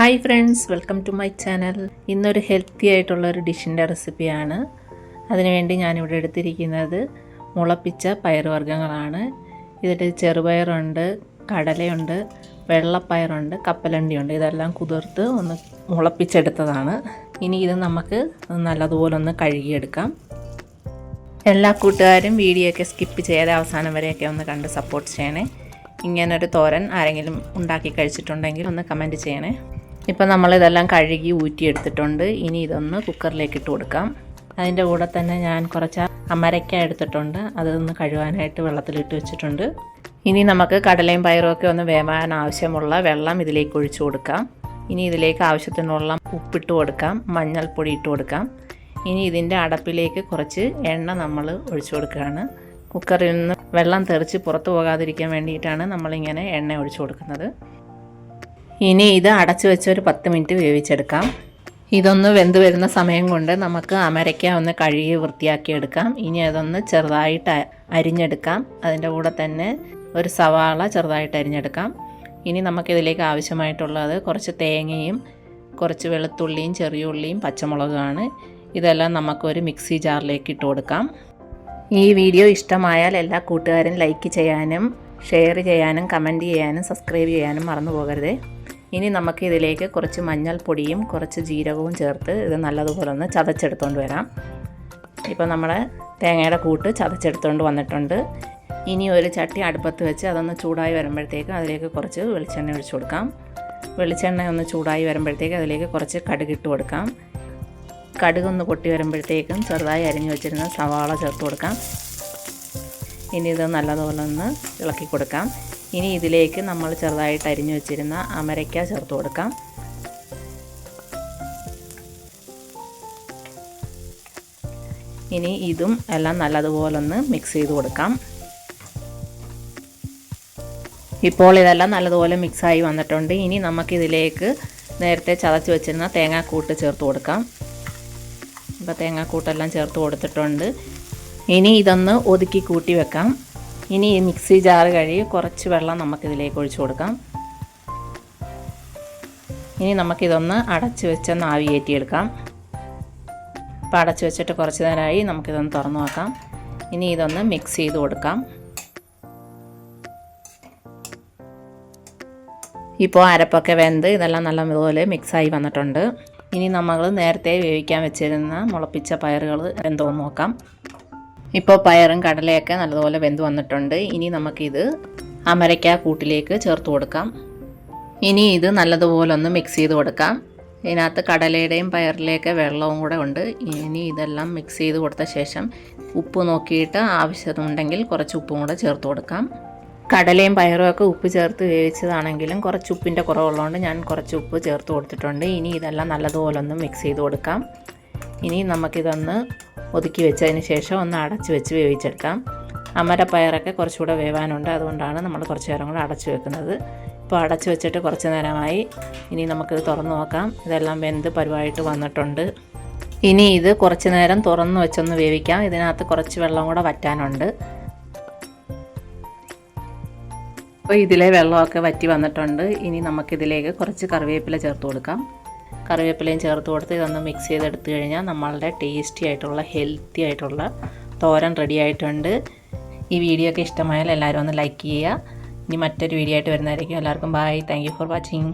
Hi friends, welcome to my channel. ഇന്നൊരു healthy ആയിട്ടുള്ള ഒരു ഡിഷിൻ്റെ റെസിപ്പിയാണ്. അതിനുവേണ്ടി ഞാനിവിടെ എടുത്തിരിക്കുന്നത് മുളപ്പിച്ച പയറുവർഗ്ഗങ്ങളാണ്. ഇതിൽ ചെറുപയറുണ്ട്, കടലയുണ്ട്, വെള്ളപ്പയറുണ്ട്, കപ്പലണ്ടിയുണ്ട്. ഇതെല്ലാം കുതിർത്ത് ഒന്ന് മുളപ്പിച്ചെടുത്തതാണ്. ഇനി ഇത് നമുക്ക് നല്ലതുപോലെ ഒന്ന് കഴുകിയെടുക്കാം. എല്ലാ കൂട്ടുകാരും വീഡിയോ ഒക്കെ സ്കിപ്പ് ചെയ്യാതെ അവസാനം വരെയൊക്കെ ഒന്ന് കണ്ട് സപ്പോർട്ട് ചെയ്യണേ. ഇങ്ങനൊരു തോരൻ ആരെങ്കിലും ഉണ്ടാക്കി കഴിച്ചിട്ടുണ്ടെങ്കിൽ ഒന്ന് കമൻറ്റ് ചെയ്യണേ. ഇപ്പം നമ്മളിതെല്ലാം കഴുകി ഊറ്റിയെടുത്തിട്ടുണ്ട്. ഇനി ഇതൊന്ന് കുക്കറിലേക്ക് ഇട്ട് കൊടുക്കാം. അതിൻ്റെ കൂടെ തന്നെ ഞാൻ കുറച്ച് അമരയ്ക്ക എടുത്തിട്ടുണ്ട്. അതൊന്ന് കഴുകാനായിട്ട് വെള്ളത്തിലിട്ട് വെച്ചിട്ടുണ്ട്. ഇനി നമുക്ക് കടലയും പയറും ഒക്കെ ഒന്ന് വേവാൻ ആവശ്യമുള്ള വെള്ളം ഇതിലേക്ക് ഒഴിച്ചു കൊടുക്കാം. ഇനി ഇതിലേക്ക് ആവശ്യത്തിനുള്ള ഉപ്പിട്ട് കൊടുക്കാം, മഞ്ഞൾപ്പൊടി ഇട്ട് കൊടുക്കാം. ഇനി ഇതിൻ്റെ അടപ്പിലേക്ക് കുറച്ച് എണ്ണ നമ്മൾ ഒഴിച്ചു കൊടുക്കുകയാണ്. കുക്കറിൽ നിന്ന് വെള്ളം തെറിച്ച് പുറത്തു പോകാതിരിക്കാൻ വേണ്ടിയിട്ടാണ് നമ്മളിങ്ങനെ എണ്ണ ഒഴിച്ചു കൊടുക്കുന്നത്. ഇനി ഇത് അടച്ചു വെച്ച് ഒരു 10 മിനിറ്റ് വേവിച്ചെടുക്കാം. ഇതൊന്ന് വെന്ത് വരുന്ന സമയം കൊണ്ട് നമുക്ക് അമരയ്ക്ക ഒന്ന് കഴുകി വൃത്തിയാക്കി എടുക്കാം. ഇനി അതൊന്ന് ചെറുതായിട്ട് അരിഞ്ഞെടുക്കാം. അതിൻ്റെ കൂടെ തന്നെ ഒരു സവാള ചെറുതായിട്ട് അരിഞ്ഞെടുക്കാം. ഇനി നമുക്കിതിലേക്ക് ആവശ്യമായിട്ടുള്ളത് കുറച്ച് തേങ്ങയും കുറച്ച് വെളുത്തുള്ളിയും ചെറിയ ഉള്ളിയും പച്ചമുളകുമാണ്. ഇതെല്ലാം നമുക്കൊരു മിക്സി ജാറിലേക്ക് ഇട്ട് കൊടുക്കാം. ഈ വീഡിയോ ഇഷ്ടമായാൽ എല്ലാ കൂട്ടുകാരും ലൈക്ക് ചെയ്യാനും ഷെയർ ചെയ്യാനും കമൻറ്റ് ചെയ്യാനും സബ്സ്ക്രൈബ് ചെയ്യാനും മറന്നു പോകരുത്. ഇനി നമുക്ക് ഇതിലേക്ക് കുറച്ച് മഞ്ഞൾപ്പൊടിയും കുറച്ച് ജീരകവും ചേർത്ത് ഇത് നല്ലതുപോലെ ഒന്ന് ചതച്ചെടുത്തുകൊണ്ട് വരാം. ഇപ്പോൾ നമ്മുടെ തേങ്ങയുടെ കൂട്ട് ചതച്ചെടുത്തുകൊണ്ട് വന്നിട്ടുണ്ട്. ഇനി ഒരു ചട്ടി അടുപ്പത്ത് വെച്ച് അതൊന്ന് ചൂടായി വരുമ്പോഴത്തേക്ക് അതിലേക്ക് കുറച്ച് വെളിച്ചെണ്ണ ഒഴിച്ചു കൊടുക്കാം. വെളിച്ചെണ്ണ ഒന്ന് ചൂടായി വരുമ്പോഴത്തേക്ക് അതിലേക്ക് കുറച്ച് കടുകിട്ട് കൊടുക്കാം. കടുകൊന്ന് പൊട്ടി വരുമ്പോഴത്തേക്കും ചെറുതായി അരിഞ്ഞു വെച്ചിരുന്ന സവാള ചേർത്ത് കൊടുക്കാം. ഇനി ഇത് നല്ലതുപോലെ ഒന്ന് ഇളക്കി കൊടുക്കാം. ഇനി ഇതിലേക്ക് നമ്മൾ ചെറുതായിട്ട് അരിഞ്ഞു വെച്ചിരുന്ന അമരയ്ക്ക ചേർത്ത് കൊടുക്കാം. ഇനി ഇതും എല്ലാം നല്ലതുപോലെ ഒന്ന് മിക്സ് ചെയ്ത് കൊടുക്കാം. ഇപ്പോൾ ഇതെല്ലാം നല്ലതുപോലെ മിക്സായി വന്നിട്ടുണ്ട്. ഇനി നമുക്കിതിലേക്ക് നേരത്തെ ചതച്ച് വെച്ചിരുന്ന തേങ്ങാക്കൂട്ട് ചേർത്ത് കൊടുക്കാം. ഇപ്പോൾ തേങ്ങാക്കൂട്ടെല്ലാം ചേർത്ത് കൊടുത്തിട്ടുണ്ട്. ഇനി ഇതൊന്ന് ഒതുക്കി കൂട്ടി വെക്കാം. ഇനി ഈ മിക്സി ജാറ് കഴുകി കുറച്ച് വെള്ളം നമുക്കിതിലേക്ക് ഒഴിച്ചു കൊടുക്കാം. ഇനി നമുക്കിതൊന്ന് അടച്ച് വെച്ചൊന്ന് ആവി കയറ്റിയെടുക്കാം. ഇപ്പോൾ അടച്ച് വെച്ചിട്ട് കുറച്ച് നേരമായി. നമുക്കിതൊന്ന് തുറന്നു നോക്കാം. ഇനി ഇതൊന്ന് മിക്സ് ചെയ്ത് കൊടുക്കാം. ഇപ്പോൾ അരപ്പൊക്കെ വെന്ത് ഇതെല്ലാം നല്ലതുപോലെ മിക്സായി വന്നിട്ടുണ്ട്. ഇനി നമ്മൾ നേരത്തെ വേവിക്കാൻ വെച്ചിരുന്ന മുളപ്പിച്ച പയറുകൾ വെന്തോന്ന് നോക്കാം. ഇപ്പോൾ പയറും കടലയൊക്കെ നല്ലതുപോലെ വെന്ത് വന്നിട്ടുണ്ട്. ഇനി നമുക്കിത് അമരയ്ക്ക കൂട്ടിലേക്ക് ചേർത്ത് കൊടുക്കാം. ഇനി ഇത് നല്ലതുപോലെ ഒന്ന് മിക്സ് ചെയ്ത് കൊടുക്കാം. ഇതിനകത്ത് കടലയുടെയും പയറിലെയൊക്കെ വെള്ളവും കൂടെ ഉണ്ട്. ഇനി ഇതെല്ലാം മിക്സ് ചെയ്ത് കൊടുത്ത ശേഷം ഉപ്പ് നോക്കിയിട്ട് ആവശ്യമുണ്ടെങ്കിൽ കുറച്ച് ഉപ്പും കൂടെ ചേർത്ത് കൊടുക്കാം. കടലയും പയറും ഒക്കെ ഉപ്പ് ചേർത്ത് വേവിച്ചതാണെങ്കിലും കുറച്ച് ഉപ്പിൻ്റെ കുറവുള്ളതുകൊണ്ട് ഞാൻ കുറച്ച് ഉപ്പ് ചേർത്ത് കൊടുത്തിട്ടുണ്ട്. ഇനി ഇതെല്ലാം നല്ലതുപോലെ ഒന്ന് മിക്സ് ചെയ്ത് കൊടുക്കാം. ഇനി നമുക്കിതൊന്ന് ഒതുക്കി വെച്ചതിന് ശേഷം ഒന്ന് അടച്ച് വെച്ച് വേവിച്ചെടുക്കാം. അമരപ്പയറൊക്കെ കുറച്ചുകൂടെ വേവാനുണ്ട്. അതുകൊണ്ടാണ് നമ്മൾ കുറച്ച് നേരം കൂടെ അടച്ച് വെക്കുന്നത്. ഇപ്പോൾ അടച്ച് വെച്ചിട്ട് കുറച്ച് നേരമായി. ഇനി നമുക്കിത് തുറന്ന് നോക്കാം. ഇതെല്ലാം വെന്ത് പരുവായിട്ട് വന്നിട്ടുണ്ട്. ഇനി ഇത് കുറച്ച് നേരം തുറന്ന് വെച്ചൊന്ന് വേവിക്കാം. ഇതിനകത്ത് കുറച്ച് വെള്ളം കൂടെ വറ്റാനുണ്ട്. അപ്പോൾ ഇതിലെ വെള്ളമൊക്കെ വറ്റി വന്നിട്ടുണ്ട്. ഇനി നമുക്കിതിലേക്ക് കുറച്ച് കറിവേപ്പില ചേർത്ത് കൊടുക്കാം. കറിവേപ്പിലയും ചേർത്ത് കൊടുത്ത് ഇതൊന്ന് മിക്സ് ചെയ്തെടുത്ത് കഴിഞ്ഞാൽ നമ്മളുടെ ടേസ്റ്റി ആയിട്ടുള്ള ഹെൽത്തി ആയിട്ടുള്ള തോരൻ റെഡി ആയിട്ടുണ്ട്. ഈ വീഡിയോ ഒക്കെ ഇഷ്ടമായാൽ എല്ലാവരും ഒന്ന് ലൈക്ക് ചെയ്യുക. ഇനി മറ്റൊരു വീഡിയോ ആയിട്ട് വരുന്നതായിരിക്കും. എല്ലാവർക്കും bye. Thank you for watching.